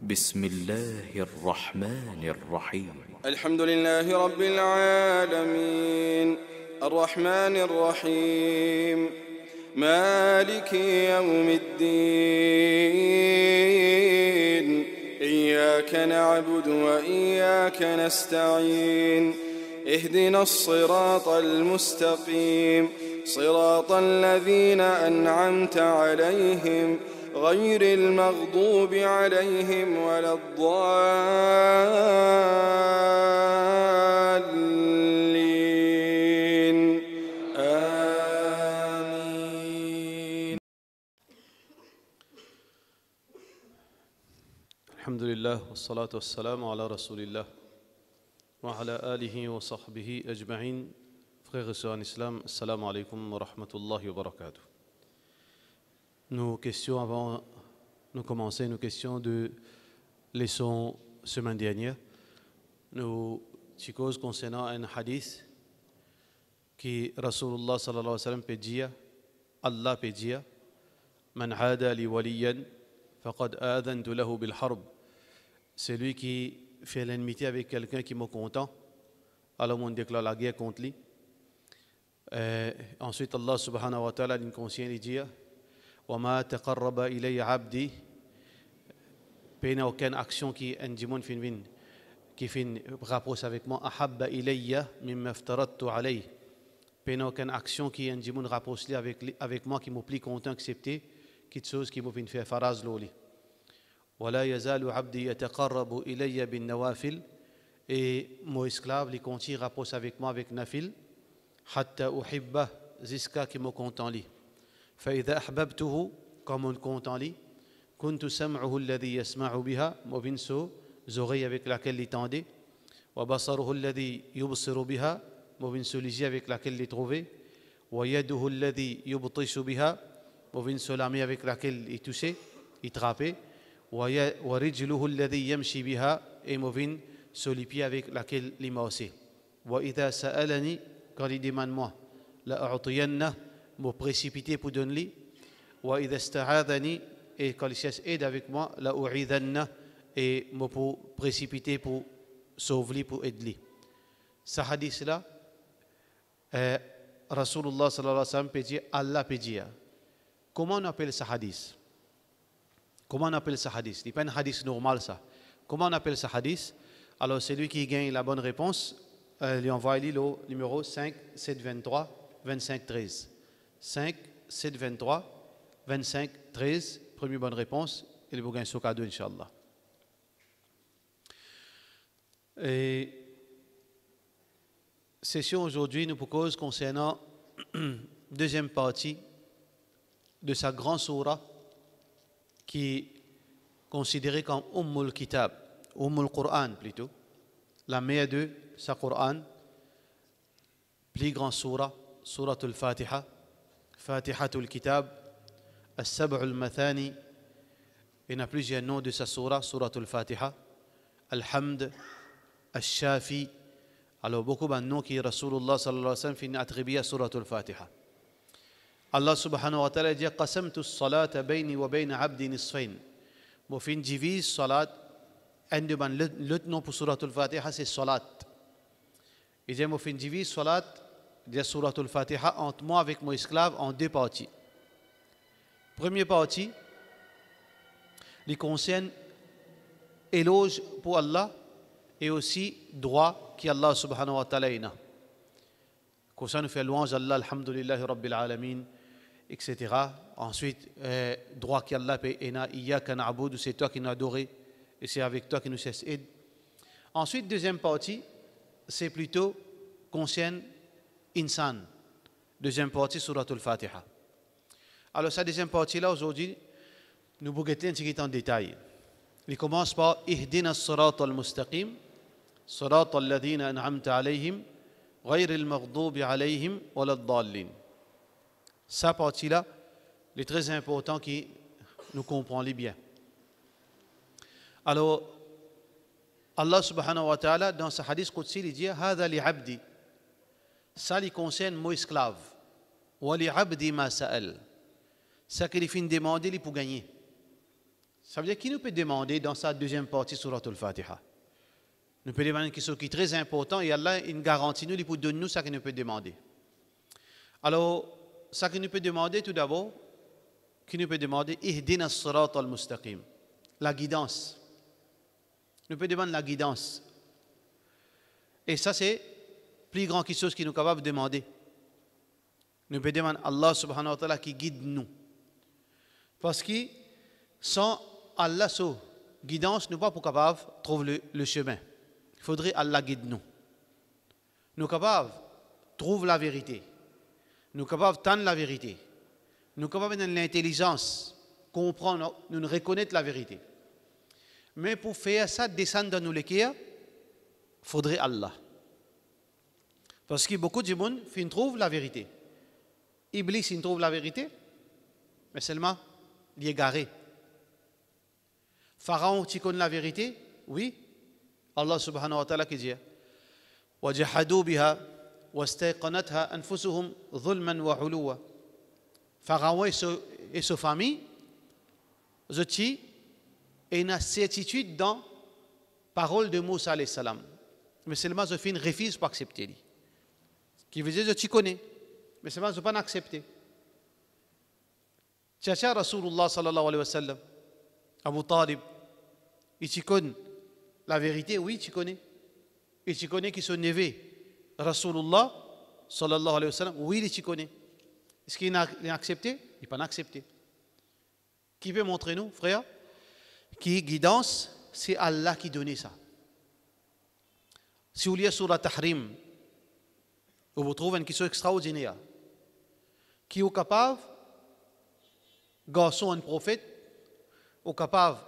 بسم الله الرحمن الرحيم الحمد لله رب العالمين الرحمن الرحيم مالك يوم الدين إياك نعبد وإياك نستعين اهدنا الصراط المستقيم صراط الذين أنعمت عليهم غير المغضوب عليهم ولا الضالين آمين. الحمد لله والصلاة والسلام على رسول الله وعلى آله وصحبه أجمعين. Frères et sœurs en islam, assalamu alaikum wa rahmatullahi wa barakatuh. Nos questions avant de commencer, nos questions de leçon semaine dernière. Nous causes concernant un hadith qui Rasulullah sallallahu alayhi wa sallam peut dire, Allah peut dire, Man hada li waliyan faqad adhantu lahu bil harb. Celui qui fait l'enmité avec quelqu'un qui me content, alors on déclare la guerre contre lui. Ensuite Allah subhanahu wa ta'ala l'inconscient il dit وما تقرب إلي عبدي بين aucune action qui انجمون qui fait rapproche avec moi أحب إلي مما افترضت عليه بين aucune action qui انجمون rapproche avec moi qui me plie content accepter quelque chose qui me fait faire faraz loli ولا يزال عبدي يتقرب إلي بالنوافل et mon esclave il continue rapproche avec moi avec nafil حتى أحبه jusqu'à qui me content lui فإذا أحببته comme on content lui كنت سمعه الذي يسمع بها موفينسو زوري avec laquelle il tendait وبصره الذي يبصر بها موفينسو لجي avec laquelle il trouvait ويده الذي يبطش بها موفينسو la main avec laquelle il touchait il trappait ورجله الذي يمشي بها et موفينسو les pieds avec laquelle il marchait وإذا سألني quand il demande moi لأعطينه me précipiter pour donner wa idha ista'adhani et quand il cherche aide avec moi la u'idhanna et me pour précipiter pour sauver pour aider. Ce hadith là Rasulullah sallallahu alayhi wa sallam peut dire Allah peut dire. Comment on appelle ce hadith? Comment on appelle ce hadith? Ce n'est pas un hadith normal ça. Comment on appelle ce hadith? Alors celui qui gagne la bonne réponse lui envoie le numéro 5 723 25 13. 5, 7, 23, 25, 13. Première bonne réponse. Et le gagne ce cadeau, Inch'Allah. Et session aujourd'hui nous propose concernant deuxième partie de sa grande sourate qui est considérée comme Ummul Kitab, Ummul Qur'an plutôt, la mère de sa Qur'an, plus grande sourate, sourate al-Fatiha. فاتحة الكتاب السبع المثاني il y a plusieurs noms de sa surah, surah al-Fatiha, Al-Hamd, Al-Shafi. Alors beaucoup de noms qui Rasulullah sallallahu alayhi wa sallam finit attribuer à surah al-Fatiha. Allah subhanahu wa ta'ala dit qasamtu as-salata bayni wa bayna 'abdi nisfayn. Mo fin divise salat عندما le nom pour surah al-Fatiha c'est salat. Il dit mo fin divise salat de Surah al-Fatiha entre moi avec mon esclave en deux parties. Première partie, il concerne éloge pour Allah et aussi droit qu'Allah subhanahu wa ta'ala a. Comme ça nous fait louange Allah, alhamdulillahi rabbil alamin, etc. Ensuite, droit qu'Allah a, iyyaka na'budu, c'est toi qui nous adores et c'est avec toi qui nous cesse aide. Ensuite, deuxième partie, c'est plutôt concerne Insan, deuxième partie Surah al-Fatiha. Alors, cette deuxième partie-là, aujourd'hui, nous bougeons un petit peu en détail. Il commence par Ihdina as-sirata al-mustaqim, sirata alladhina an'amta alayhim, ghayr al-maghdubi alayhim wa lad-dallin. Cette partie-là, est très important que nous comprenions bien. Alors, Allah subhanahu wa ta'ala, dans ce hadith Qudsi, il dit Hada li abdi. Ça lui concerne mon esclave. Wa li abdi ma sa'al. Ça qu'il finit de demander, il peut gagner. Ça veut dire qui nous peut demander dans sa deuxième partie Surat al-Fatiha. Nous peut demander une question qui est très importante et Allah une garantie nous, il peut donner nous ça qu'il nous peut demander. Alors, ça qu'il nous peut demander tout d'abord, qui nous peut demander Ihdina as-sirat al-mustaqim, la guidance. Nous peut demander la guidance. Et ça c'est plus grand quelque chose qui nous est capable de demander. Nous peut demander Allah subhanahu wa ta'ala qui guide nous. Parce que sans Allah, sa guidance, nous ne sommes pas capables de trouver le chemin. Il faudrait Allah guide nous. Nous sommes capables de trouver la vérité. Nous sommes capables de tendre la vérité. Nous sommes capables de l'intelligence, comprendre, nous reconnaître la vérité. Mais pour faire ça, descendre dans nous les cœurs, il faudrait Allah. Parce que beaucoup de gens trouvent la vérité. Iblis, il trouve la vérité, mais seulement il est garé. Pharaon, tu connais la vérité? Oui. Allah subhanahu wa ta'ala qui dit وَجَحَدُوا بِهَا وَاسْتَيْقَنَتْهَا أَنفُسُهُمْ ظُلْمًا وَعُلُوًّا. Pharaon et sa famille, ils ont une certitude dans la parole de Moussa alayhi salam. Mais seulement ils ont fait une refuse pour accepter. Qui veut dire que tu connais, mais seulement ils n'ont pas accepté. Tchacha Rasulullah sallallahu alayhi wa sallam, Abu Talib, et tu connais la vérité? Oui, tu connais. Et tu connais qui son neveu, Rasulullah sallallahu alayhi wa sallam? Oui, tu connais. Est-ce qu'il a accepté? Il n'a pas accepté. Qui peut montrer nous, frère? Qui guidance, c'est Allah qui donne ça. Si vous lisez sur la Tahrim, vous trouvez une question extraordinaire. Qui est capable, garçon un prophète, ou capable,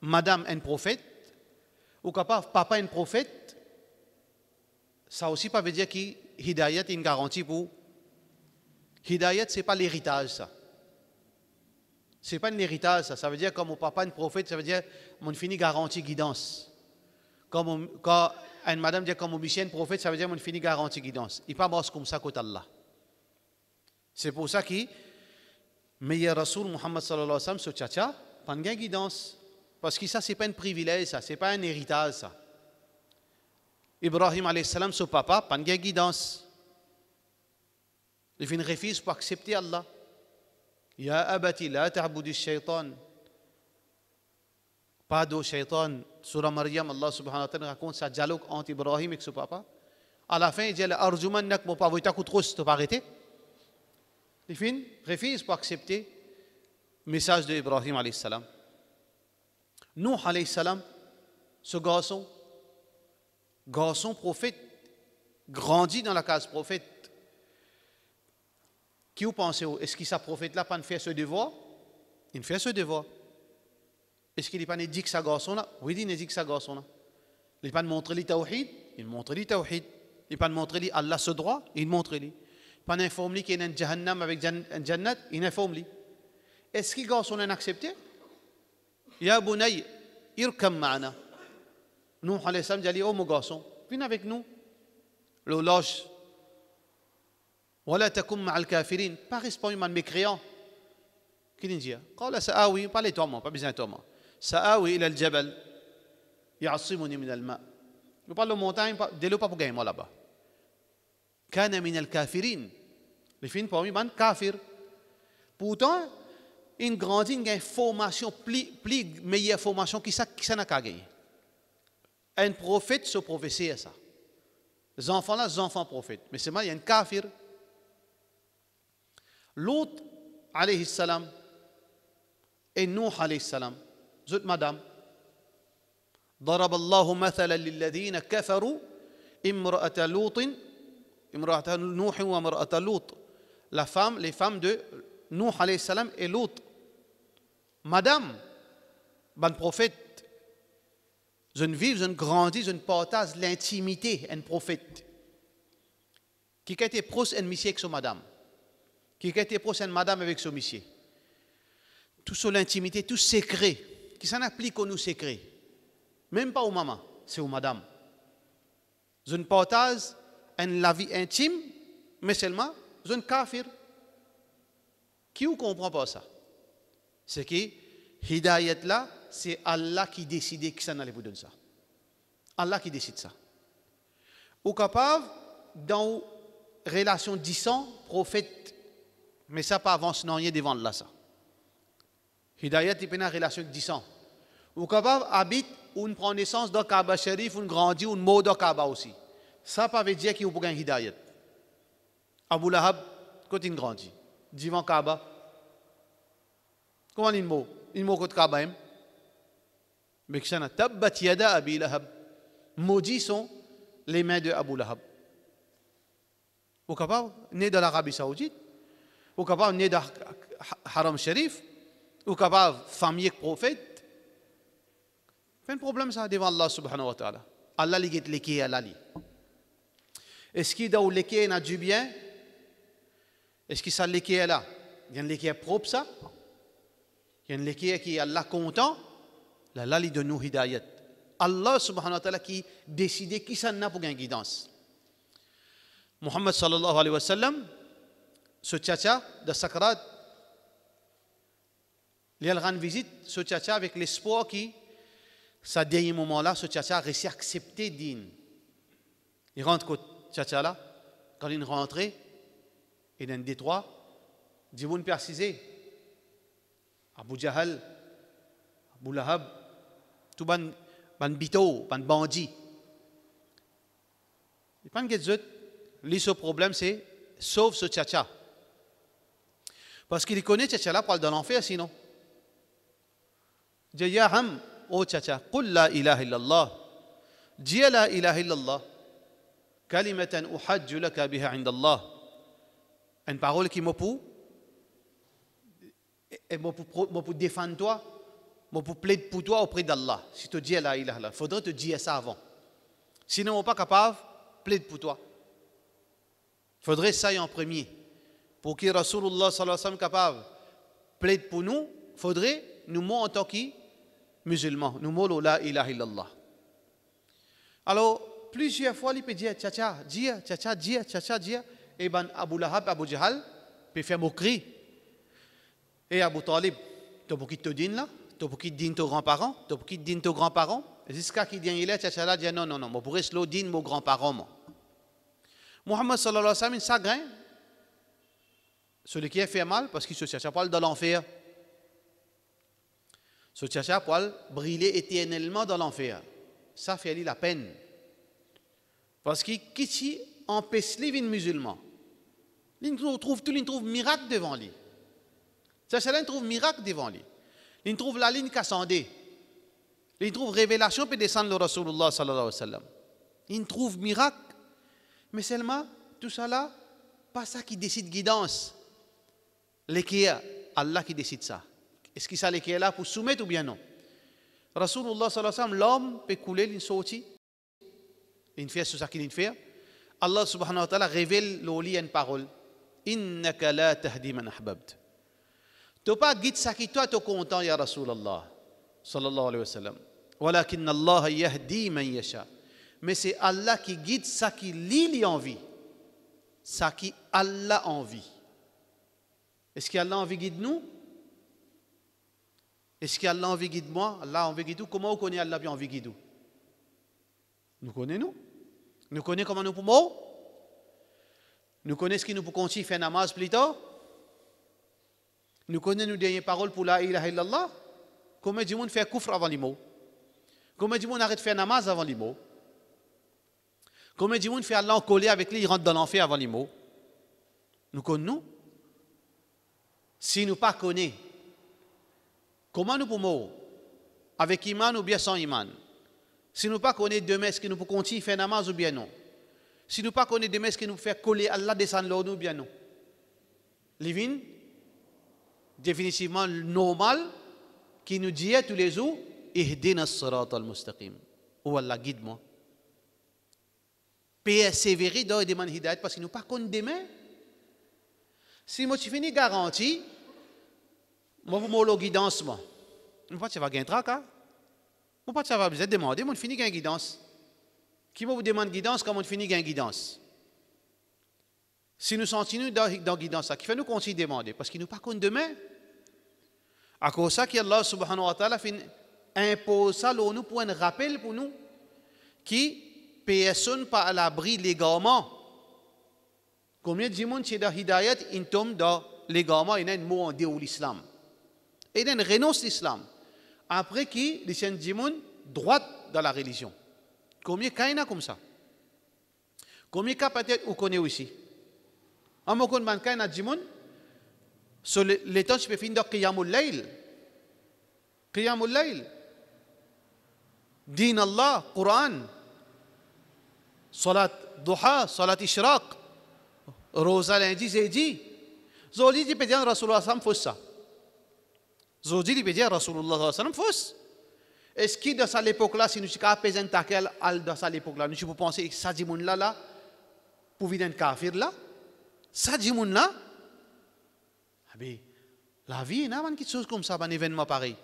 madame un prophète, ou capable, papa un prophète, ça aussi pas veut dire que Hidayat est une garantie pour. Hidayat, ce n'est pas l'héritage, ça. Ce n'est pas un héritage, ça. Ça veut dire comme mon papa un prophète, ça veut dire mon fini garantie guidance. Quand une madame dit comme mon monsieur un prophète, ça veut dire mon fini garantie guidance. Il n'est pas mort comme ça côté Allah. C'est pour ça que meilleur Rasoul Muhammad sallallahu alayhi wa sallam, ce tcha-tcha, pas de guidance. Parce que ça, ce n'est pas un privilège, ça. Ce n'est pas un héritage, ça. Ibrahim alayhi salam, ce papa, pas de guidance. Il fait une refuse pour accepter Allah. Ya abati, la ta'budi shaytan. Pas de shaytan. Surah Maryam, Allah subhanahu wa ta'ala raconte sa dialogue entre Ibrahim et son papa. À la fin, il dit Arjumannak, mon papa, tu trop, tu pas arrêté. Il fait une refuse pour accepter le message d'Ibrahim alayhi salam. Nuh alayhi salam, ce garçon prophète, grandit dans la case prophète. Qui vous pensez? Est-ce que ce prophète-là pas fait ce devoir? Il fait ce devoir. Est-ce qu'il n'est pas dit que ce garçon-là? Oui, il n'est dit que ce garçon-là. Il n'est pas montré le tawhid? Il montre le tawhid. Il n'est pas montré Allah ce droit? Il montre lui. Il n'est pas informé qu'il y a un jahannam avec un jannat? Il informe lui. Est-ce que le garçon l'a accepté? Ya bunay, irkam ma'ana. Nuh alayhi salam dit, oh mon garçon, viens avec nous. Le lâche. ولا تكن مع الكافرين pas répondre mal mécréant qui dit قال سآوي pas les toi pas besoin de toi سآوي إلى الجبل يعصمني من الماء nous parle de montagne de l'eau pas pour gagner moi là-bas كان من الكافرين les filles parmi man kafir pourtant une grande une formation plus meilleure formation qui ça n'a qu'à gagner un prophète se prophétie à ça les enfants là les enfants prophètes mais c'est mal il y a un kafir. Lot alayhi salam et Nuh alayhi salam, zut madame, ضرب الله مثلا للذين كفروا امرأة لوط امرأة نوح وامرأة لوط les femmes de Nuh alayhi salam et Lot. Madame, ban prophète, je ne vis, je ne grandis, je ne partage l'intimité, un prophète qui a été proche un monsieur avec son madame. Qui a été prochaine madame avec son monsieur. Tout sur l'intimité, tout secret. Qui s'en applique aux nous secrets. Même pas aux mamans, c'est aux madame. Je ne partage la vie intime, mais seulement, je ne kafir. Qui ne comprend pas ça? C'est que Hidayat là, c'est Allah qui décide qui ça allait vous donner ça. Allah qui décide ça. Ou capable, dans relation 10 ans, prophète, mais ça pas avance non rien devant Allah ça. Hidayat, il peut une relation de 10 ans. Ou capable, habite, ou prend naissance dans Kaaba Sharif, ou grandit, ou mot dans Kaaba aussi. Ça pas veut dire qu'il peut gagner Hidayat. Abu Lahab, quand il grandit, devant Kaaba, comment il mot? Il mot contre Kaaba, mais que ça n'a tabbat yada Abi Lahab. Maudits sont les mains de Abu Lahab. Ou capable, né dans l'Arabie Saoudite, ou capable, né dans Haram Sharif, ou capable, famille prophète. C'est un problème ça devant Allah subhanahu wa ta'ala. Allah li get leki Allah li. Est-ce qu'il doit leki na du bien? Est-ce qu'il ça leki là? Il y a un leki propre ça? Il y a un leki qui est Allah content? Là li donne nous hidayat. Allah subhanahu wa ta'ala qui décide qui ça n'a pour gagner guidance. Muhammad sallallahu alayhi wa sallam, ce tchatcha de Sakrat, il rend visite ce tchatcha avec l'espoir qui, ce dernier moment-là, ce tchatcha a réussi à accepter din. Il rentre au tchatcha là, quand il est rentré, il y a un détroit, dit vous ne précisez, Abu Jahal, Abu Lahab, tout ban bito, ban bandit. Il pas de ce problème, c'est sauve ce tchatcha. Parce qu'il connaît tchatcha là pour aller dans l'enfer sinon. Dis ya ham, oh tchatcha, qul la ilaha illallah. Dis la ilaha illallah. Kalimatan uhajju laka biha inda Allah. Une parole qui m'a pour défendre toi, m'a pour plaider pour toi auprès d'Allah. Si tu dis la ilaha illallah, il faudrait te dire ça avant. Sinon, on n'est pas capable, plaide pour toi. Il faudrait ça en premier. Pour que Rasulullah sallallahu alayhi wa sallam capable plaide pour nous, il faudrait nous en tant que musulmans, nous mots la ilaha illallah. Alors, plusieurs fois, il peut dire tcha dia, et ben Abu Lahab, Abu Jahal, peut faire moquerie. Et Abu Talib, tu peux quitter din là, tu peux quitter din tes grands-parents, tu peux quitter din tes grands-parents, jusqu'à qu'il dit il est tcha là, dit non, moi pourrais slow din mes grands-parents. Muhammad sallallahu alayhi wa sallam, ça grain, celui qui a fait mal parce qu'il se cherche à poil dans l'enfer. Se cherche à poil briller éternellement dans l'enfer. Ça fait la peine. Parce qu'il qui empêche les musulmans. Il trouve miracle devant lui. Ça, il trouve miracle devant lui. Il trouve la ligne cassandée. Il trouve révélation peut descendre le Rasulullah sallallahu alayhi wa sallam. Il trouve miracle. Mais seulement, tout ça là, pas ça qui décide guidance. L'équerre, Allah qui décide ça. Est-ce qu'il ça l'équerre là pour soumettre ou bien non? Rasulullah sallallahu alayhi wa sallam, l'homme peut couler, il sortit. Il fait ce qu'il fait. Allah subhanahu wa ta'ala révèle l'oli une parole. Innaka la tahdi man ahbabt. Tu pas guide ça qui toi tu es content ya Rasulullah sallallahu alayhi wa sallam. Walakin Allah yahdi man yasha. Mais c'est Allah qui guide ça qui lui envie. Ça qui Allah envie. Est-ce qu'Allah envie guide nous? Est-ce qu'Allah envie guide moi? Allah envie guide nous? Comment on connaît Allah bien envie guide nous? Nous connaissons nous? Nous connaissons comment nous pouvons? Nous connaissons ce qui nous peut continuer faire namaz plus tard? Nous connaissons nos dernières paroles pour la ilaha illallah? Comment du monde fait kufr avant les mots? Comment du monde arrête de faire namaz avant les mots? Comment du monde fait Allah en coller avec lui, il rentre dans l'enfer avant les mots? Nous connaissons? Si nous ne connaissons pas, comment nous pouvons, avec iman ou bien sans iman? Si nous ne connaissons pas demain, est-ce que nous pouvons continuer à faire namaz ou bien non? Si nous ne connaissons pas demain, est-ce que nous pouvons faire coller Allah descendre l'eau ou bien non? Livin, définitivement normal, qui nous dit tous les jours, Ihdina as-sirat al-mustaqim. Oh Allah, guide-moi. Persévérer dans les demandes hidayat parce que nous ne connaissons pas demain. Si moi, tu finis garantie, moi, vous m'avez guidance, moi. Je ne sais pas si ça va gagner trac, hein? Je ne sais pas si ça va vous demander, moi, je finis gagner guidance. Qui vous demande guidance quand on finit gagner guidance? Si nous continuons dans guidance, ça, qui fait nous continuer à demander, parce qu'il nous pas compte demain. À cause de ça qu'Allah subhanahu wa ta'ala impose ça nous pour un rappel pour nous qui personne pas à l'abri légalement. Combien de gens qui ont hidayat ils tombent dans légalement ils ont un mot en dehors de l'islam. Ils ont renoncé l'islam. Après qui les gens droite dans la religion. Combien de cas comme ça? Combien de cas peut-être vous connaissez aussi? En mon compte, il y a des gens sur les temps, je peux finir Qiyamul Layl. Qiyamul Layl. Din Allah, Quran. Salat Duha, Salat Ishraq. Rosa lundi, jeudi. Zodi dit peut dire Rasulullah sallam fausse ça. Zodi dit peut dire Rasulullah sallam fausse. Est-ce que dans cette époque-là, si nous sommes capables de taquer dans cette époque-là, nous pouvons penser que ça dit mon là, pour vivre un kafir là, ça dit mon là, la vie, il y a quelque chose comme ça, un événement pareil.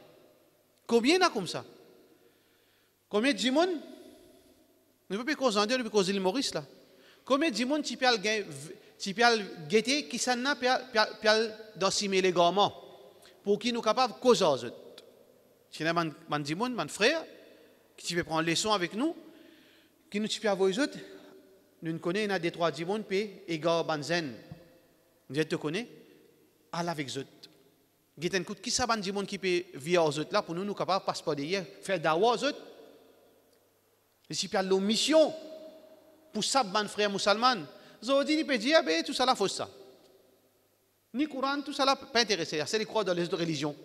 Combien il y a comme ça? Combien de gens, nous ne pouvons pas causer en Dieu, nous ne pouvons pas causer le Maurice là. Combien de gens tu peux guetter qui s'en a dans les garments pour qu'ils nous capables de causer aux autres. Si nous avons des gens, des frères, qui peuvent prendre leçon avec nous, qui nous peuvent avoir les autres, nous connaissons des trois gens, puis égard banzen. Nous te connaissons, allez avec les autres. Qui ça des gens qui peuvent vivre aux autres là pour nous capables de passer par derrière, faire d'avoir aux autres. Et si nous avons une mission pour ça, mes frères musulmans, Zodi peut dire, tout ça là, faut ça. Ni Coran, tout ça là, pas intéressé. C'est les croix dans les autres religions.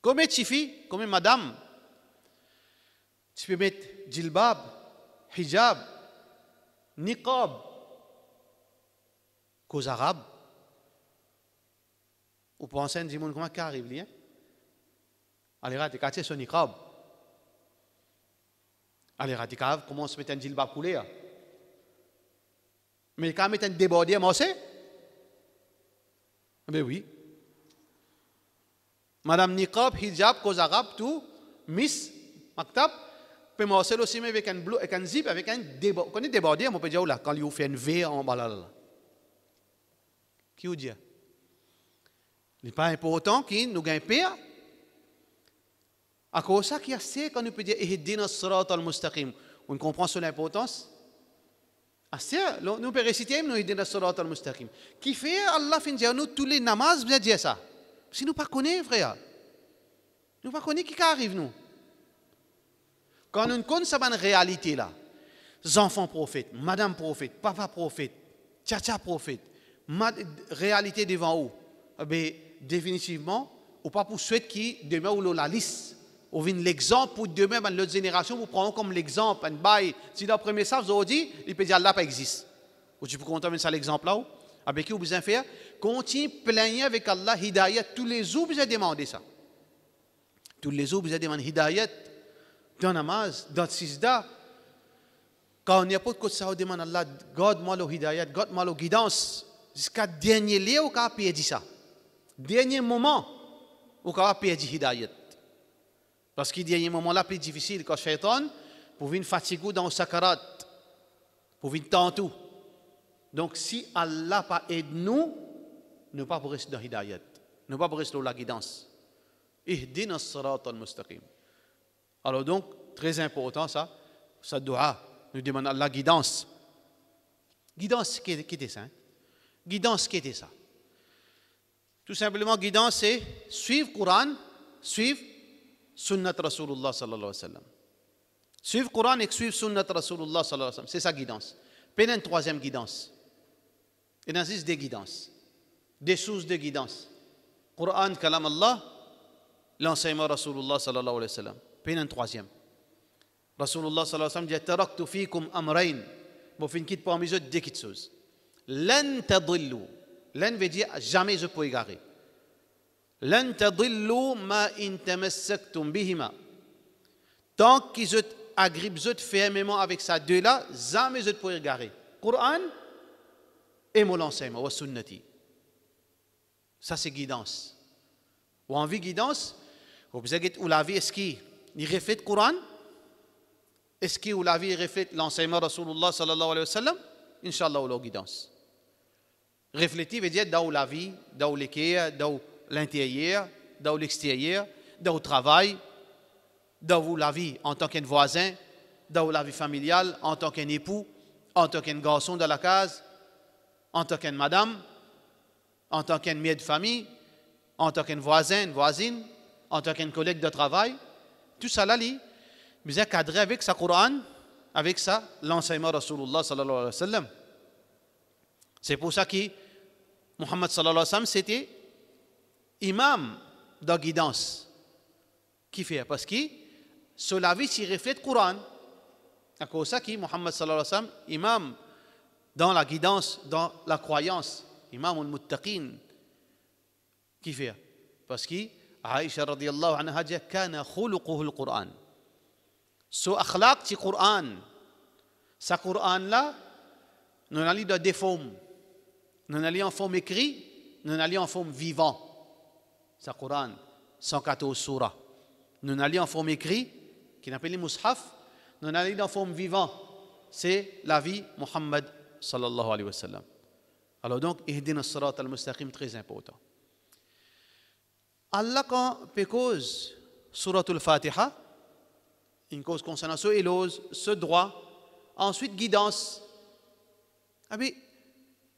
Combien de filles, combien de madame, tu peux mettre djilbab, hijab, niqab, qu'aux arabes, ou pour enseigner du monde comment ça arrive, hein? Allez, regardez, son niqab. Allez, regardez, comment on se met un djilbab coulé, hein? Mais quand on met un débordé, moi c'est? Ben oui. Madame niqab, hijab, cause arabe, tout, miss, maktab, peut m'asseoir aussi avec un bleu, avec un zip, avec un débordé. Vous connaissez débordé, on peut dire là, quand il fait un V en bas là. Qui vous dit? Il n'est pas important qu'il nous gagne pire. À cause de ça, qui est quand on peut dire Ihdina as-sirat al-mustaqim, on comprend son importance. Nous pouvons réciter nous Ihdina as-sirat al-mustaqim. Qui fait Allah fin dire nous tous les namazes, vous dire ça. Si nous ne connaissons pas, frère, nous ne connaissons pas qui arrive nous. Quand nous connaissons cette réalité-là, les enfants prophètes, madame prophète, papa prophète, tcha prophète, réalité devant vous, définitivement, ou pas pour souhaiter qui demain ou la liste, ou vient l'exemple pour demain, dans l'autre génération, vous prenez comme l'exemple, un bail. Si dans le premier sens, vous avez dit, il peut dire Allah pas existe. Ou tu peux compter ça l'exemple là-haut. Avec qui vous besoin faire? Continue plaigner avec Allah, hidayat. Tous les jours, vous avez demandé ça. Tous les jours, vous avez demandé hidayat. Dans namaz, dans sisda. Quand on n'y a pas de côté ça, on demande Allah, garde-moi le hidayat, garde-moi la guidance. Jusqu'à dernier lieu, on a perdu ça. Dernier moment, on a perdu hidayat. Parce que dernier moment là, plus difficile, quand Shaitan, pour venir fatiguer dans le sakarat, pour venir tantôt. Donc, si Allah pas aide nous, nous ne pas pour rester dans l'hidayat, nous ne pas pour rester dans la guidance. Ihdina as-sirat al-mustaqim. Alors donc, très important ça doua, nous demandons la guidance. Guidance, qui était ça? Guidance, qui était ça? Tout simplement, guidance, c'est suivre le Coran, suivre Sunnat Rasulullah sallallahu alayhi wa sallam. Suivre le Coran et suivre Sunnat Rasulullah sallallahu alayhi wa sallam. C'est sa guidance. Puis il y a une troisième guidance. Il existe des guidances, des sources de guidance. Coran, Kalam Allah, l'enseignement Rasulullah sallallahu alayhi wa sallam. Puis il y a une troisième. Rasulullah sallallahu alayhi wa sallam dit Taraktu fikum amrayn. Bon, fin quitte parmi eux deux petites choses. Lan tadillu. Lan veut dire jamais je peux égarer. Lan tadillu ma in tamassaktum bihima. Tant qu'ils agrippent fermement avec ça deux là, jamais je peux égarer. Coran et mon enseignement, wa sunnati. Ça c'est guidance. Ou en vie guidance, vous avez où la vie est-ce qu'il reflète le Coran? Est-ce que la vie reflète l'enseignement de Rasulullah sallallahu alayhi wa sallam? Inch'Allah, ou la guidance. Refléter veut dire dans la vie, dans l'équerre, dans l'intérieur, dans l'extérieur, dans le travail, dans la vie en tant qu'un voisin, dans la vie familiale, en tant qu'un époux, en tant qu'un garçon dans la case, en tant qu'une madame, en tant qu'un mère de famille, en tant qu'un voisin, une voisine, en tant qu'un collègue de travail. Tout ça là, il est cadré avec sa Coran, avec ça, l'enseignement de Rasulullah sallallahu alayhi wa sallam. C'est pour ça que Muhammad sallallahu alayhi wa sallam, c'était imam de guidance. Qui fait? Parce que sur la vie, s'il reflète le Coran. C'est pour ça que Muhammad sallallahu alayhi wa sallam, imam dans la guidance, dans la croyance, imam al-muttaqin. Qui fait? Parce que Aïcha radiyallahu anha dit kana khuluquhu al-Quran. So akhlaq ci Quran. Sa Quran là, nous allons dans des formes. Nous allons en forme écrite, nous allons en forme vivant. Sa Quran, 114 surahs. Nous allons en forme écrite, qui appelle les mushaf, nous allons en forme vivant. C'est la vie Muhammad sallallahu alayhi wa sallam. Alors donc, ihdina as-sirat al-mustaqim, très important. Allah quand peut cause suratul Fatiha, une cause concernant ce éloge, ce droit, ensuite guidance. Ah bien,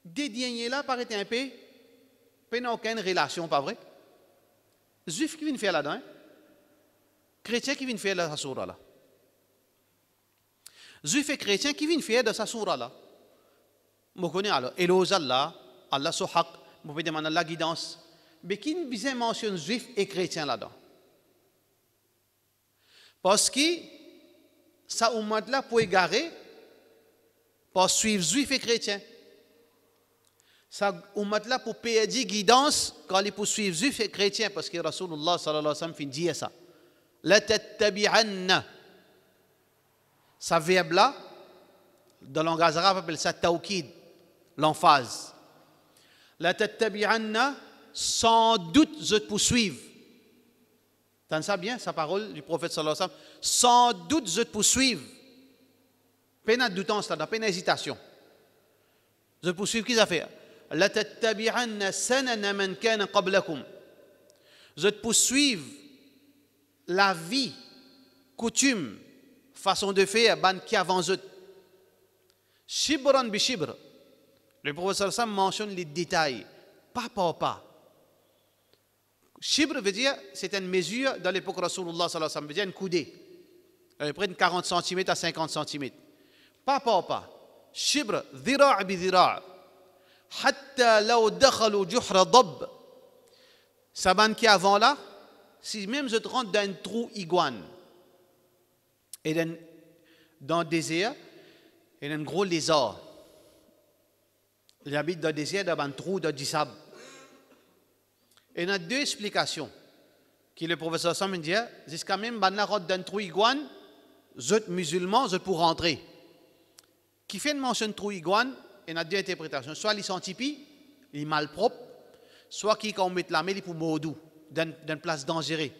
dédié là paraît un peu, n'a aucune relation, pas vrai? Juif qui vient faire là-dedans, chrétien qui vient faire la surah là. Juif et chrétien qui viennent faire de sa surah là. Je connais alors, éloge Allah, Allah so haq, je peux demander la guidance. Mais qui ne vient mentionner juif et chrétien là-dedans? Parce que ça ummat là pour égarer, pour suivre juif et chrétien. Ça ummat là pour perdre guidance quand il pour suivre juif et chrétien, parce que Rasulullah sallallahu alayhi wa sallam fin dit ça. La tattabi'anna. Ça verbe là, dans le langage arabe, on appelle ça tawkid, l'emphase. La tattabi'anna, sans doute je te poursuive. T'entends ça bien, sa parole du prophète sallallahu alayhi wa sallam? Sans doute je te poursuive. Peine de doutance là, peine d'hésitation. Je te poursuive, qu'est-ce que ça fait? La tattabi'anna sanana man kana qablakum. Je te poursuive la vie, coutume, façon de faire, ban qui avant eux. Shibran bi shibr. Le prophète sallallahu alayhi wa sallam mentionne les détails, pas par pas. Shibr veut dire, c'est une mesure dans l'époque Rasulullah sallallahu alayhi wa sallam, veut dire une coudée, à peu près de 40 cm à 50 cm. Pas par pas. Shibr, dhira' bi dhira'. Hatta law dakhalu juhra dab. Ça ban qui avant là, si même je te rentre dans un trou iguane, et dans le désert, il y a un gros lézard. Il habite dans le désert, dans un trou, dans du sable. Et il y a deux explications que le professeur Sam dit, jusqu'à même dans un trou iguane, vous êtes musulmans, vous êtes pour rentrer. Qui fait une mention de trou iguane, il y a deux interprétations. Soit ils sont tipis, ils sont malpropres, soit qui quand on met la main, ils pour maudou, dans une place dangereuse.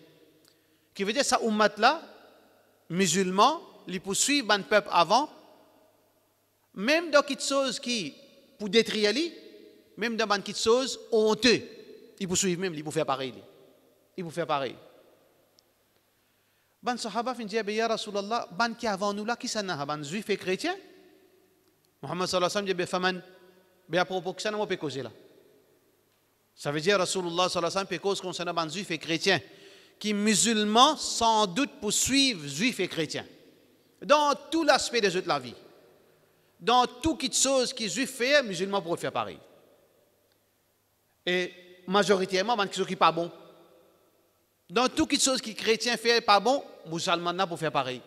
Qui veut dire ça, ummat là, musulmans, ils poursuivent un peuple avant, même dans quelque chose qui, pour détruire, même dans quelque chose honteux, ils poursuivent même, ils pour faire pareil. Ils pour faire pareil. Ban sahaba fin dit, ya Rasulallah, ban qui avant nous là, qui s'en a, ban juif et chrétien? Muhammad sallallahu alayhi wa sallam dit, à propos que ça, on peut causer là. Ça veut dire, Rasulullah sallallahu alayhi wa sallam peut cause concernant ban juif et chrétien, qui musulmans sans doute poursuivent juifs et chrétiens. Dans tout l'aspect des autres de la vie. Dans toute chose qui juif fait, musulmans pourraient faire pareil. Et majoritairement, il y a qui ne sont pas bon. Dans toute chose qui chrétien fait pas bon, musulmans pour faire pareil.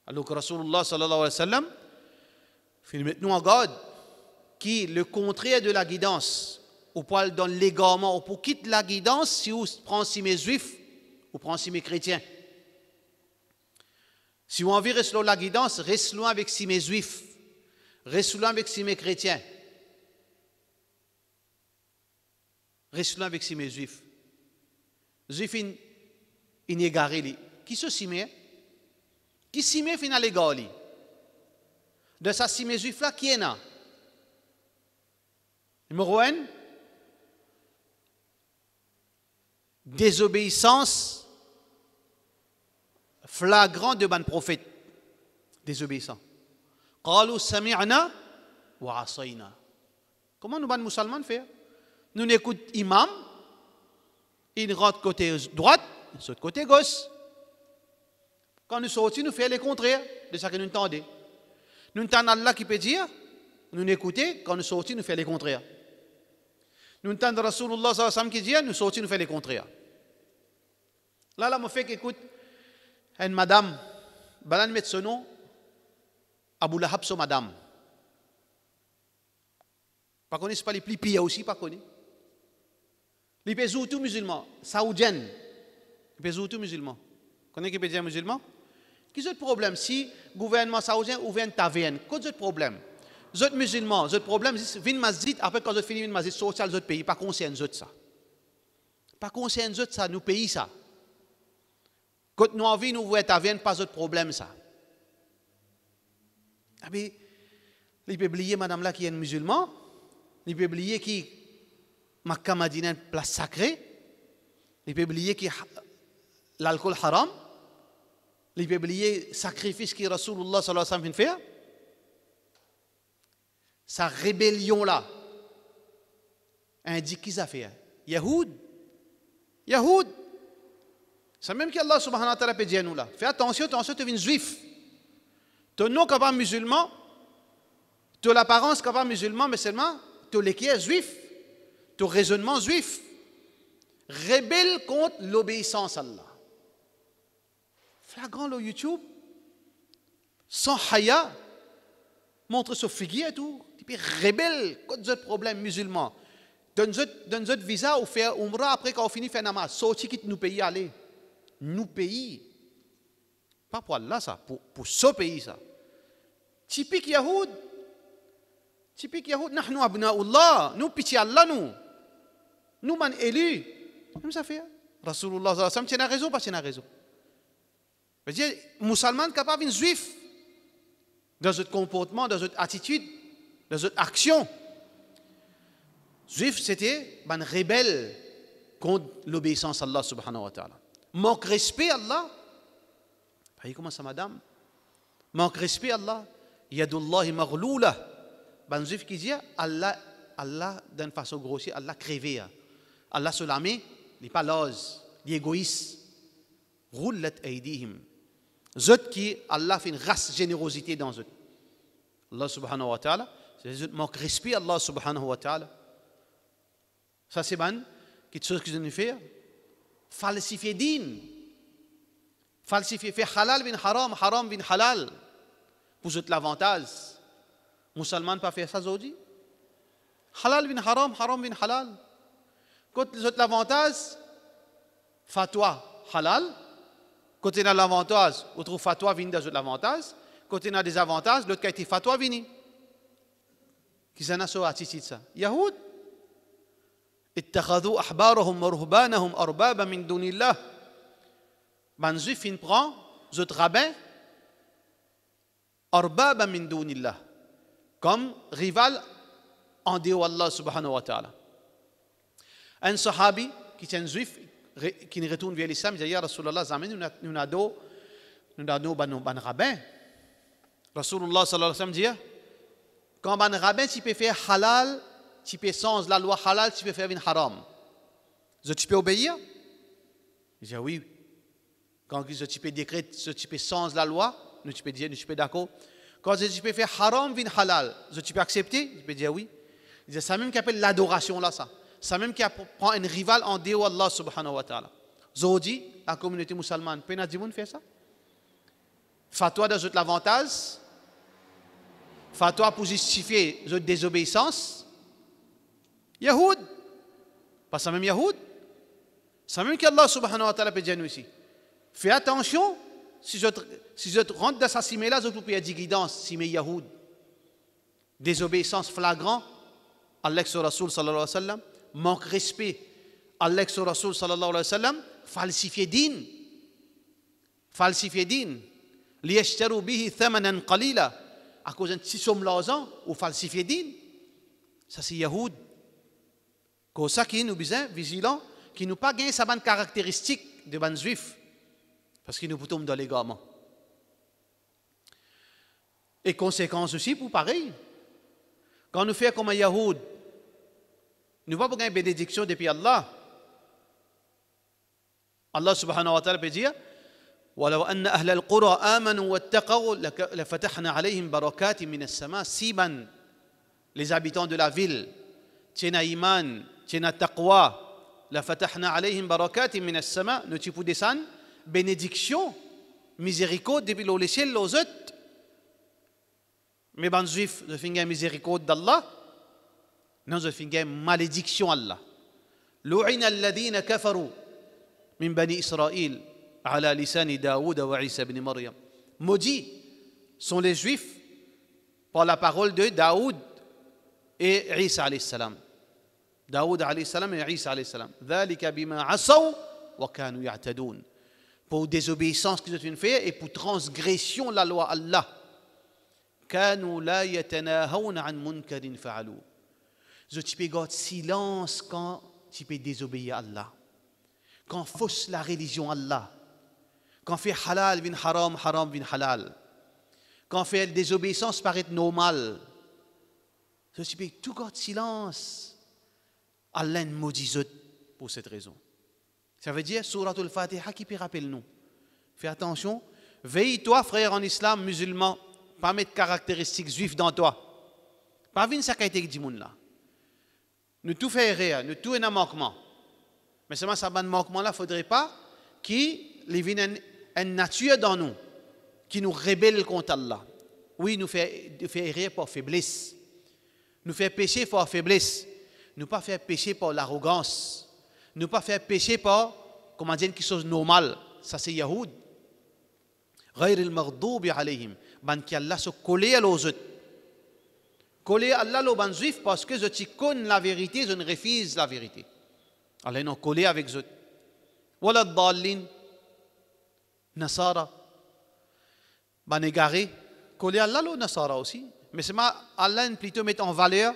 Alors que Rasulullah sallallahu alayhi wa sallam fait nous en garde qui le contraire de la guidance, ou pour dans l'égarement, ou pour quitter la guidance, si vous prenez si mes juifs, ou prenez si mes chrétiens. Si vous envie rester la guidance, restez loin avec si mes juifs, restez loin avec si mes chrétiens. Restez loin avec si mes juifs. Juifs inégarés, qui se simé? Qui simé final égaré? De sa simé juif là, qui est là? Numéro 1, désobéissance flagrante de ban prophète, désobéissant. Qalu sami'na wa asayna. Comment nous ban musulmans faire? Nous n'écoutons imam, il rentre côté droite, il saute côté gauche. Quand nous sortons, nous faisons le contraire de ce que nous entendons. Nous entendons Allah qui peut dire, nous n'écoutons, quand nous sortons, nous faisons le contraire. Nous entendons Rasulullah sallallahu alayhi wa sallam qui dit, nous sortons, nous faisons le contraire. Là, je fais qu'écoute, une madame, balan met son nom, Abu Lahab, son madame. Pas connaît, c'est pas les plus pires aussi, pas connaît. Les pays tout musulmans, saoudiennes, les pays tout musulmans. Connaissez qui peut dire musulmans? Quel est le problème si le gouvernement saoudien ouvre une taverne? Quel est le problème? Les autres musulmans, les autres problèmes, c'est que masjid, après quand vous finissez une masjid, sortir les autres pays, pas conscient de ça. Pas conscient de ça, nous pays ça. Quand nous envie nous ouvrir une taverne, pas d'autre problème ça. Ah bien, il peut oublier madame là qui est musulman, il peut oublier qui Makkah Madina une place sacrée, il peut oublier qui l'alcool haram, il peut oublier le sacrifice que Rasulullah sallallahu alayhi wa sallam fait. Sa rébellion-là indique qui ça fait. Yahoud. Yahoud. C'est même qu'Allah subhanahu wa ta'ala peut dire nous là. Fais attention, attention, tu es un juif. Tu n'es pas musulman. Tu as l'apparence pas musulman, mais seulement tu es qui est juif. Tu as raisonnement juif. Rébelle contre l'obéissance à Allah. Flagrant le YouTube, sans haya, montre ce figuier et tout. Tu es rebelle contre ce problème musulman. Donne un visa ou faire umrah après quand on finit faire namaz. Sorti quitte nous pays aller. Nous pays. Pas pour Allah ça, pour ce pays ça. Typique Yahoud. Typique Yahoud. Nahnu abna'ullah. Nous pitié Allah nous. Nous man élus. Comme ça fait. Rasulullah sallallahu alayhi wa sallam tient raison, pas tient raison. C'est-à-dire, musulman capable de juif dans votre comportement, dans votre attitude, dans votre action. Juif, c'était un rebelle contre l'obéissance à Allah subhanahu wa ta'ala. Manque respect à Allah. Voyez comment ça, madame? Manque respect à Allah. Yadullahi maghloula. Un juif qui dit Allah, d'une façon grossière, Allah crévé. Allah se la met, il n'est pas l'ose, il est égoïste. Roulat aydihim. Zot qui, Allah fait une race générosité dans eux. Allah subhanahu wa ta'ala, c'est zot manque respect à Allah subhanahu wa ta'ala. Ça c'est ban, quelque chose que je ne fais. Falsifier din. Falsifier, faire halal bin haram, haram bin halal. Pour zot l'avantage. Musulman pas faire ça aujourd'hui. Halal bin haram, haram bin halal. Quand zot l'avantage, fatwa halal. Quand il y a l'avantage, on trouve fatwa vient dans l'avantage. Quand il y a des avantages, l'autre qui a été fatwa vient. Qui s'en a sur l'attitude ça? Yahoud. اتخذوا أحبارهم ورهبانهم أربابا من دون الله. Ben juif il prend zot rabbin أربابا من دون الله comme rival en dehors d'Allah subhanahu wa ta'ala. Un sahabi qui est un juif qui retourne vers l'islam, il dit ya Rasulallah, nous avons ban rabbin. Rasulullah sallallahu alayhi wa sallam dit quand ban rabbin tu peux faire halal, tu peux sans la loi halal, tu peux faire une haram. Tu peux obéir? Il dit oui. Quand tu peux décréter, tu peux sans la loi, nous tu peux dire, nous tu peux d'accord. Quand tu peux faire haram, une halal, tu peux accepter? Tu peux dire oui. Il dit ça même qui appelle l'adoration là ça. Ça même qui prend un rival en dehors d'Allah subhanahu wa ta'ala. Zodi, la communauté musulmane, peut nous faire ça? Fatwa dans l'avantage, fatwa pour justifier la désobéissance. Yahoud, pas ça même Yahoud. Ça même qu'Allah subhanahu wa ta'ala peut dire nous ici. Fais attention, si je rentre dans sa simila, je peux dire guidance, si mes Yahoud. Désobéissance flagrant, Allah sur Rasul sallallahu alayhi wa sallam. Manque respect à l'ex Rasul sallallahu alayhi wa sallam, falsifier din. Falsifier din. Liyashtaru bihi thamanan qalila. À cause d'un petit somme l'argent ou falsifier din. Ça c'est Yahoud. Comme ça qui nous besoin vigilant, qui n'ont pas gagné sa bonne caractéristique de ban juif, parce qu'ils nous poussent dans l'égarement. Et conséquence aussi pour pareil. Quand nous faisons comme un Yahoud, nous ne pouvons pas gagner bénédiction depuis Allah. Allah subhanahu wa ta'ala peut dire ولو أن أهل القرى آمنوا واتقوا لفتحنا عليهم بركات من السماء. Si les habitants de la ville tiennent iman, tiennent taqwa, لفتحنا عليهم بركات من السماء, nous tu peux descendre bénédiction, miséricorde depuis le ciel aux autres. Mais les juifs ne font pas miséricorde d'Allah, non, ils font malédiction Allah. لعن الذين كفروا من بني إسرائيل على لسان داود وعيسى بن مريم. Maudits sont les juifs par la parole de Daoud et Isa alayhi salam. Daoud alayhi salam et Isa alayhi salam. ذلك بما عصوا وكانوا يعتدون. Pour désobéissance qu'ils ont fait et pour transgression de la loi Allah. كانوا لا يتناهون عن منكر فعلوه. Tu peux garder silence quand tu peux désobéir à Allah. Quand fausse la religion Allah. Quand fait halal vin haram, haram vin halal. Quand fait désobéissance paraît normal. Tu peux tout garder silence. Allah nous maudit pour cette raison. Ça veut dire, Sourate al-Fatiha qui peut rappeler nous. Fais attention. Veille-toi, frère en islam, musulman, pas mettre caractéristiques juives dans toi. Pas venir ça qui dit moun là. Nous tout fait erreur, nous tout un manquement. Mais seulement ça ban manquement là, faudrait pas qu'il vienne une nature dans nous qui nous rébelle contre Allah. Oui, nous fait erreur par faiblesse. Nous fait pécher par faiblesse. Nous pas faire pécher par l'arrogance. Nous pas faire pécher par, comment dire, quelque chose de normal. Ça c'est Yahoud. غير المغضوب عليهم. Ban qui Allah se coller à l'autre. Coller à Allah le ban juif parce que je connais la vérité, je ne refuse la vérité. Allah nous coller avec eux. Wala dallin. Nasara. Ban égaré. Coller à Allah le Nasara aussi. Mais c'est ma Allah plutôt met en valeur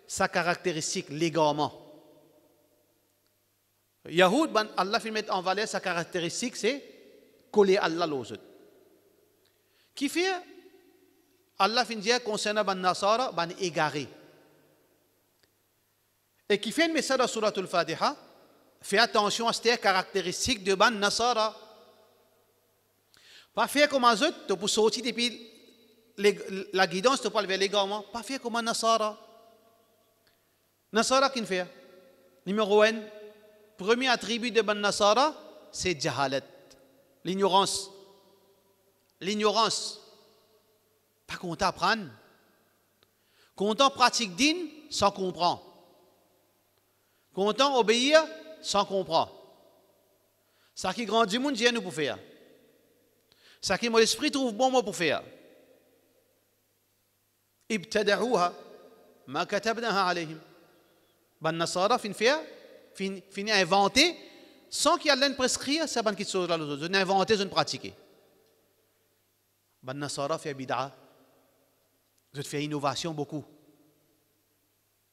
sa caractéristique, l'égarement. Yahoud, ban Allah fait mettre en valeur sa caractéristique, c'est coller à Allah l'autre. Qui fait Allah fin dire concernant ban Nasara, ban égaré. Et qui fait un message dans Surat al-Fatiha, fait attention à ces caractéristiques de ban Nasara. Pas faire comme un autre, pour sortir depuis la guidance, tu parles vers l'égarement. Pas faire comme un Nasara. Nasara qui fait? Numéro 1, premier attribut de ban Nasara, c'est jahalat, l'ignorance. L'ignorance. Pas content apprendre. Content pratique din sans comprendre. Content obéir sans comprendre. Ça qui grandit monde vient nous pour faire. Ça qui mon esprit trouve bon mot pour faire. Ibtada'uha ma katabnaha alayhim. Ban Nasara fin faire, fin inventer sans qu'il y ait prescrire, c'est ban qui chose là l'autre. Je inventer, je ne pratiquer. Ban Nasara fait bid'a. Vous faites innovation beaucoup.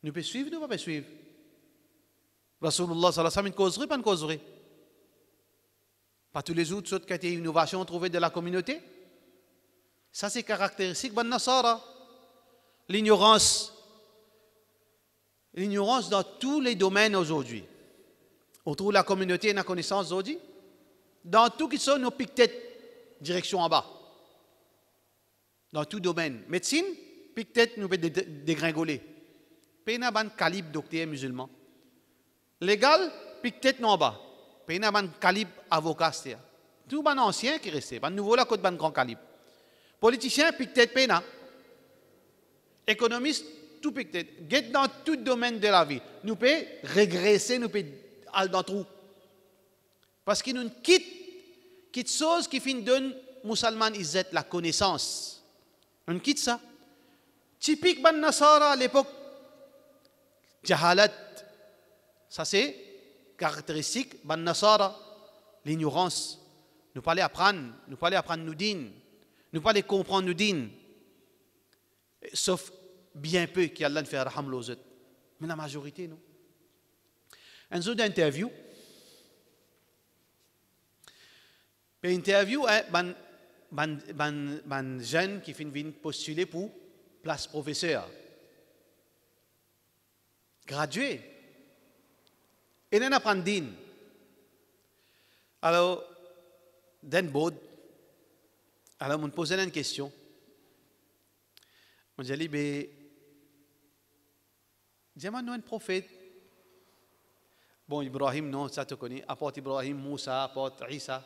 Nous pouvons suivre, nous ne pouvons pas suivre. Rasulullah sallallahu alayhi wa sallam, une causerie, pas une causerie. Pas tous les autres qui ont été innovations trouvées de la communauté. Ça, c'est caractéristique ban Nasara. L'ignorance. L'ignorance dans tous les domaines aujourd'hui. Autour de la communauté et la connaissance aujourd'hui. Dans tout qui sont nos piques-têtes, direction en bas. Dans tout domaine. Médecine, pique-tête nous peut dégringoler. Pena ban calibre docteur musulman. Légal, pique-tête non en bas. Pena ban calibre avocat. Tout ban ancien qui restait. Ban nouveau là côté ban grand calibre. Politicien, pique-tête pena. Économiste, tout pique-tête. Get dans tout domaine de la vie. Nous peut régresser, nous peut aller dans tout. Parce qu'il nous quitte chose qui finit donne musulman izzet la connaissance. On quitte ça. Typique ban Nasara à l'époque. Jahalat. Ça c'est caractéristique ban Nasara. L'ignorance. Nous pas aller apprendre. Nous pas aller apprendre nous din. Nous pas aller comprendre nous din. Sauf bien peu qui Allah fait raham l'ozet. Mais la majorité non. Un jour d'interview. Puis interview ban jeune qui vient postuler pour place professeur. Gradué. Et il apprend din. Alors, d'un bod, alors on me posait une question. On dit, ben, dis-moi, un prophète. Bon, Ibrahim, non, ça tu connais. Apporte Ibrahim, Moussa, apporte Isa.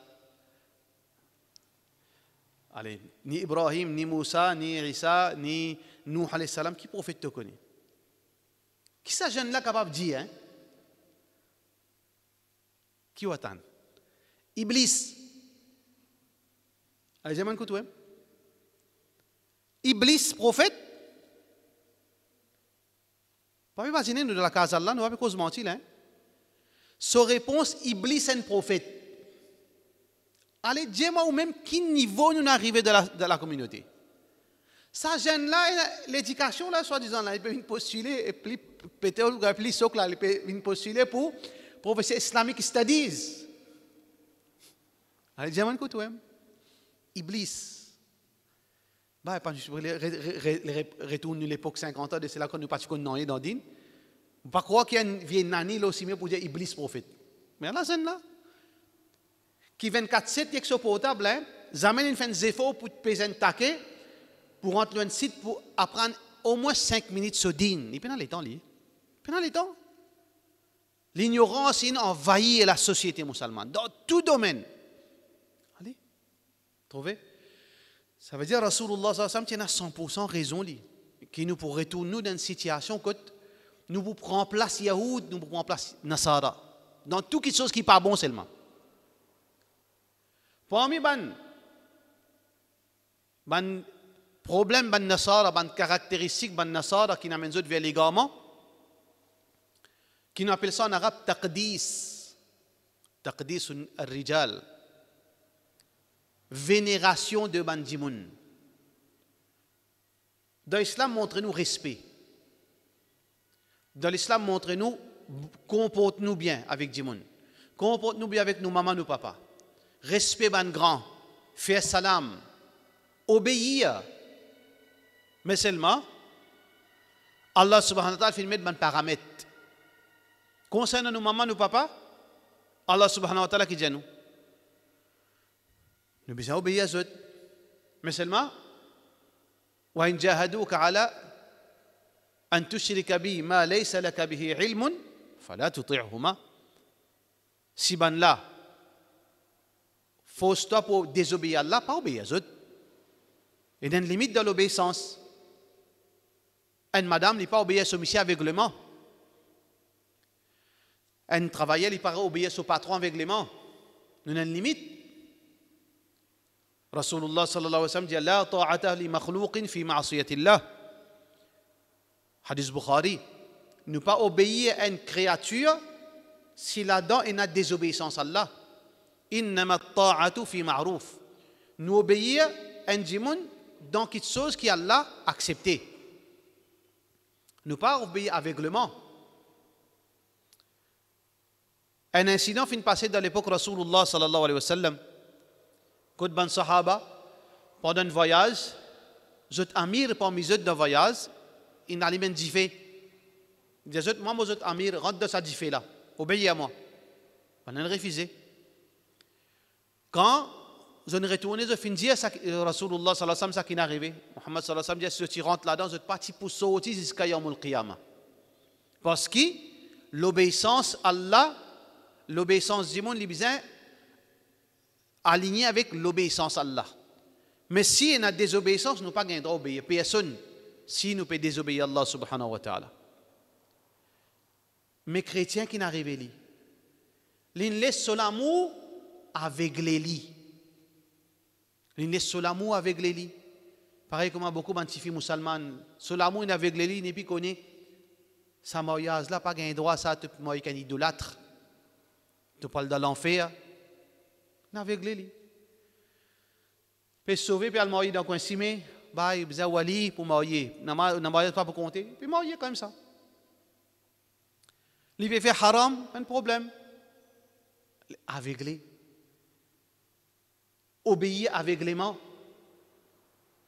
Allez, ni Ibrahim, ni Moussa, ni Isa, ni Nuh alayhi salam, qui prophète tu connais? Qui ça jeune là capable de dire, hein? Qui attend? Iblis. Allez, j'ai écouté. Iblis, prophète. Pas imaginer nous de la case Allah, nous avons cause mentir, hein? Sa réponse, Iblis est un prophète. Allez, dis-moi ou même quel niveau nous arrivons de la communauté. Ça jeune là, l'éducation là, soi-disant là, il peut postuler et puis peut-être plus socle là, il peut postuler pour professeur Islamic Studies. Allez, dis-moi un coup toi. Iblis. Bah, pas juste retourner l'époque 50 ans de cela quand nous partions dans les dandines. Vous ne pas croire qu'il y a une vieille nani là aussi pour dire Iblis prophète. Mais là, c'est là. Qui 24/7 il est portable, hein, jamais il fait des efforts pour te payer un taquet pour rentrer dans un site pour apprendre au moins 5 minutes sur din. Il pendant les temps, lui. Pendant les temps. L'ignorance envahit la société musulmane dans tout domaine. Allez, trouvez? Ça veut dire que Rasulullah sallallahu alayhi wa sallam a 100% raison, lui, qui nous pour retourner dans une situation que nous pour prendre place Yahoud, nous pour prendre place Nasara. Dans toutes les choses qui ne sont pas bon seulement. Parmi les problèmes de Nasara, les caractéristiques de Nasara qui nous amènent vers l'égarement, qui nous appellent ça en arabe taqdis. Taqdis al-rijal. Vénération de Bandimoun. Dans l'islam, montrez-nous respect. Dans l'islam, montrez-nous, comporte-nous bien avec Dimoun. Comporte-nous bien avec nos mamans, nos papas. Respect ban grand. Faire salam. Obéir. Mais seulement, Allah subhanahu wa ta'ala fait mettre ban paramètres. Concernant nos mamans, nos papas, Allah subhanahu wa ta'ala qui dit à nous. Nous devons obéir à eux. Mais seulement, وَإِنْ جَاهَدُوكَ عَلَىٰ أَنْ تُشْرِكَ بِي مَا لَيْسَ لَكَ بِهِ عِلْمٌ فَلَا تُطِعْهُمَا. Si ban là, force-toi pour désobéir à Allah, pas obéir à eux. Il y a une limite de l'obéissance. Une madame n'est pas obéir à son monsieur aveuglement. Un travailleur n'est pas obéir à son patron aveuglement. Nous avons une limite. Rasulullah sallallahu alayhi wa sallam dit La ta'ata li makhlouqin fi ma'asiyatillah. Hadith Bukhari. Ne pas obéir à une créature si là-dedans il y a désobéissance à Allah. Innama ta'atu fi ma'rouf. Nous obéir à un djimoun dans quelque chose qui Allah a accepté. Ne pas obéir aveuglement. Un incident fin passé dans l'époque Rasulullah sallallahu alayhi wa sallam. Quand ban sahaba, pendant un voyage, zot amir parmi eux d'un voyage, il n'a pas dit il dit moi zot amir rentre dans sa diffé là, obéis à moi. On a refusé. Quand je ne retourné, je finis dire Rasulullah sallallahu alayhi wa sallam ça qui est arrivé. Muhammad sallallahu alayhi wa sallam dit si tu rentres là-dedans, je parti pour sortir jusqu'à Yawmul Qiyamah. Parce que l'obéissance à Allah, l'obéissance du monde, il aligné avec l'obéissance à Allah. Mais si on a désobéissance, nous pas droit d'obéir. Personne, si nous pouvons désobéir à Allah subhanahu wa ta'ala. Mais chrétiens qui n'arrivent pas, ils laissent l'amour avec les lits. Ils laissent l'amour avec les lits. Pareil comme beaucoup de filles musulmanes, l'amour avec les lits, ils ne connaissent pas ça mariage là, pas droit ça, tu peux être un idolâtre. Tu parles de l'enfer. Avec lui. Puis sauver, puis aller marier dans le coin cimé, bah, il a wali pour marier. Il n'a pas pour compter, puis marier comme ça. Il peut faire haram, pas de problème. Avec lui. obéir aveuglément.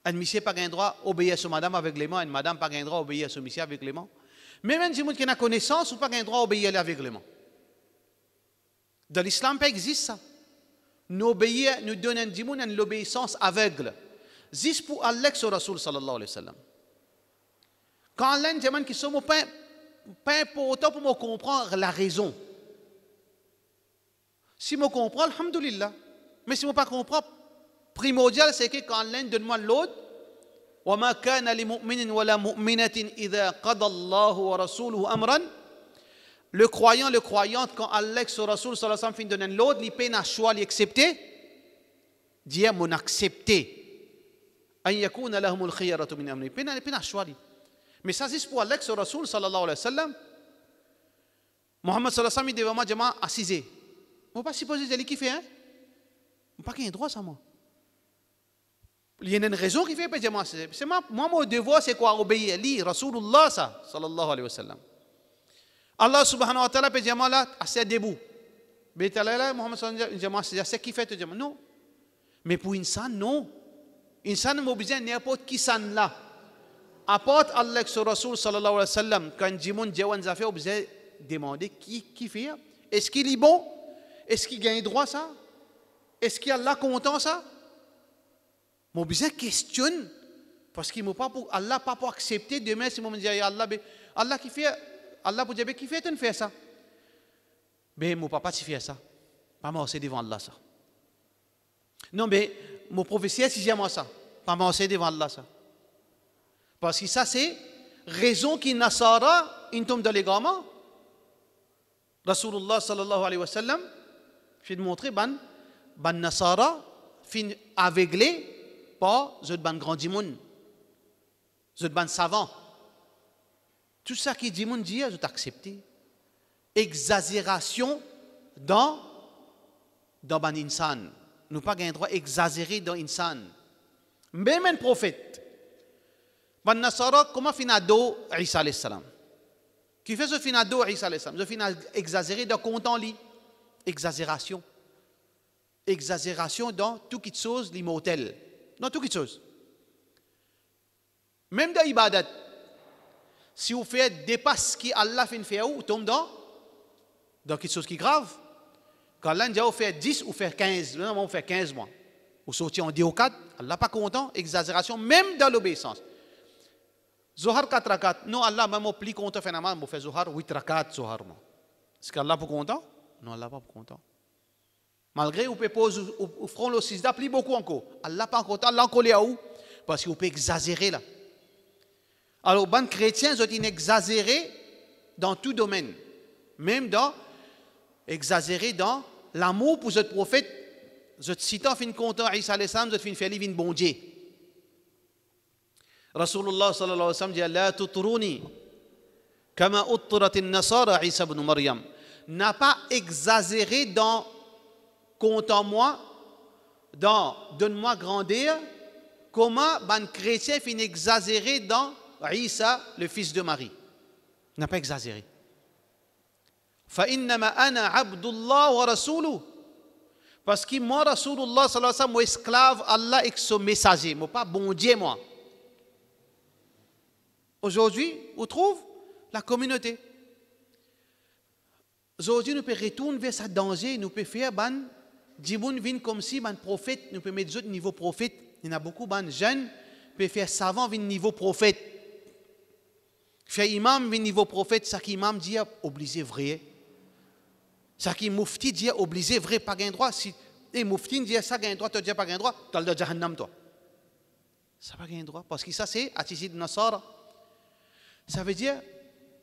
Un monsieur n'a pas le droit d'obéir à son madame aveuglément, une madame n'a pas le droit d'obéir à son monsieur aveuglément. Mais même si vous avez connaissance, vous n'avez pas le droit d'obéir aveuglément. Dans l'islam, ça existe ça. Nous obéir, nous donnons l'obéissance aveugle. Juste pour Allah sur Rasul sallallahu alayhi wa sallam. Quand Allah dit que ce n'est pas important pour me comprendre la raison. Si je comprends, alhamdulillah. Mais si je ne comprends pas, primordial, c'est que quand Allah donne-moi l'autre, وَمَا كَانَ لِمُؤْمِنٍ وَلَا مُؤْمِنَةٍ إِذَا قَضَى اللَّهُ وَرَسُولُهُ أَمْرًا. Le croyant, le croyante, quand Allah sur Rasul sallallahu alayhi wa sallam fin donner l'autre, il peut un choix d'accepter, dire mon accepter. أن يكون لهم الخيرة من أمرهم. Il peut un choix. Mais ça c'est pour Allah sur Rasul sallallahu alayhi wa sallam. Muhammad sallallahu alayhi wa sallam il devait moi dire assisé. Moi pas supposé dire qui fait hein? Pas qu'il y ait droit ça moi. Il y a une raison qui fait pas dire moi c'est moi mon devoir c'est quoi obéir li Rasulullah ça sallallahu alayhi wa sallam. Allah subhanahu wa ta'ala peut dire moi là assez debout. Mais là Muhammad sallallahu alayhi wa sallam dit c'est qui fait dire non. Mais pour insan non. Insan n'a besoin n'importe qui san là. Apporte Allah sur Rasul sallallahu alayhi wa sallam quand Jimon Jawan Zafé a besoin demander qui fait. Est-ce qu'il est bon? Est-ce qu'il gagne droit ça? Est-ce qu'il Allah content ça? Mon besoin questionne parce qu'il m'a pas pour Allah pas pour accepter demain si moi me dit Allah qui fait Allah pour dire qui fait tu fais ça. Mais mon papa tu fais ça. Pas moi c'est devant Allah ça. Non mais mon professeur si j'aime ça. Pas moi c'est devant Allah ça. Parce que ça c'est raison qui nasara in tombe dans les gamins. Rasulullah sallallahu alayhi wa sallam fait montrer ban nasara fin aveuglé par zot ban grand dimoun. Zot ban savant. Tout ça qui dimoun dit zot accepté. Exagération dans ban insan. Nous pas gain droit exagérer dans insan. Même un prophète. Ban nasara comment fin ado Isa alayhi salam. Qui fait ce fin ado Isa alayhi salam. Ce fin exagéré dans content li. Exagération. Exagération dans tout qui chose l'immortel. Dans tout qui chose. Même dans l'ibadat. Si vous faites dépasse ce qui Allah fait faire vous tombe dans quelque chose qui est grave. Quand Allah dit vous faites 10 ou faire 15, non, on fait 15 mois. Vous sortez en 10 ou 4, Allah pas content, exagération même dans l'obéissance. Zohar 4 rakat, non Allah même plus content finalement, vous faites Zohar 8 rakat Zohar. Est-ce qu'Allah pas content? Non, Allah pas content. Malgré vous pouvez poser au front le sisda plus beaucoup encore. Allah pas content, Allah encore là où? Parce que vous pouvez exagérer là. Alors, les chrétiens sont exagérés dans tout domaine. Même dans exagérés dans l'amour pour ce prophète. Je cite en fin content Isa alayhi salam, je fin faire livre bon Dieu. Rasulullah sallallahu alayhi wa sallam dit la tutruni kama uttirat an-nasara Isa ibn Maryam. N'a pas exagéré dans content moi, dans donne-moi grandeur, comment les chrétiens fin exagéré dans Isa, le fils de Marie. N'a pas exagéré. فَإِنَّمَا أَنَا عَبْدُ اللَّهِ وَرَسُولُهُ. Parce que moi, Rasulullah, sallallahu alayhi wa sallam, moi esclave Allah et son messager. Moi pas bon Dieu, moi. Aujourd'hui, on trouve la communauté. Aujourd'hui, nous pouvons retourner vers ce danger. Nous pouvons faire ban Djiboun vient comme si ban prophète. Nous pouvons mettre d'autres niveau prophète. Il y en a beaucoup ban jeunes. Peut faire savant vient niveau prophète. Faire imam vient niveau prophète. Ça qui imam dit obligé vrai. Ça qui moufti dit obligé vrai pas gain droit. Si et moufti dit ça gain droit, tu dis pas gain droit, tu as le jahannam toi. Ça pas gain droit parce que ça c'est attitude nasara. Ça veut dire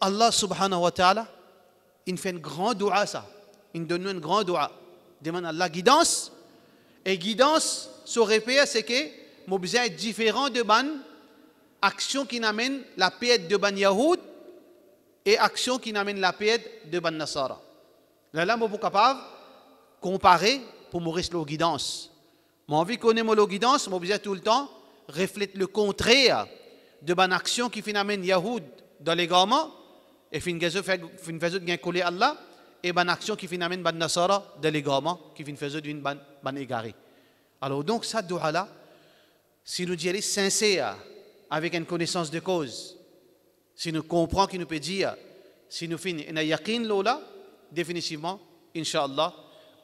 Allah subhanahu wa ta'ala il fait une grande dua ça. Il donne une grande dua. Demande à la guidance et guidance se répète c'est que mon besoin est différent de ban action qui n'amène la paix de ban Yahoud et action qui n'amène la paix de ban Nasara. Là, je suis capable de comparer pour me rester la guidance. Mon envie de connaître la guidance, je besoin tout le temps reflète le contraire de ban action qui n'amène Yahoud dans l'égarement et fin faisait bien coller Allah et ban action qui n'amène ban Nasara dans l'égarement qui fin faisait d'une ban égaré. Alors donc, ça dua-là, si nous disons sincère, avec une connaissance de cause, si nous comprenons qu'il nous peut dire, si nous faisons un yaqin là, définitivement, Inch'Allah,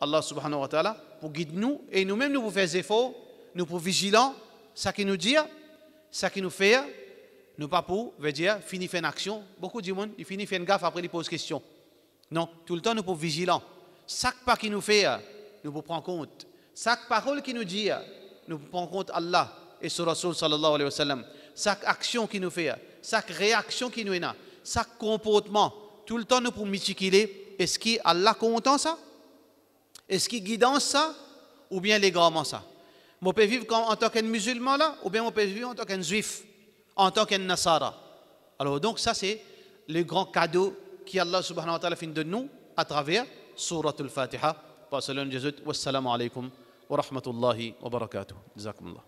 Allah subhanahu wa ta'ala, pour guider nous, et nous-mêmes, nous pour faire des efforts, nous pour vigilants, ça qui nous dit, ça qui nous fait, nous pas pour, veut dire, finir faire une action. Beaucoup de monde, ils finissent faire une gaffe, après ils posent question. Non, tout le temps, nous pour vigilants. Chaque pas qui nous fait, nous pour prendre compte. Chaque parole qui nous dit, nous pour prendre compte Allah et son Rasul sallallahu alayhi wa sallam. Chaque action qui nous fait, chaque réaction qui nous est là, chaque comportement, tout le temps, nous pour méticuler, est-ce qu'Allah content ça? Est-ce qu'il guidance ça? Ou bien légalement ça? On peut vivre en tant qu'un musulman là, ou bien on peut vivre en tant qu'un juif, en tant qu'un nasara. Alors donc ça c'est le grand cadeau qu'Allah subhanahu wa ta'ala fait de nous à travers Surat al-Fatiha. Wassalamu alaikum wa rahmatullahi wa barakatuh. Jazakumullah.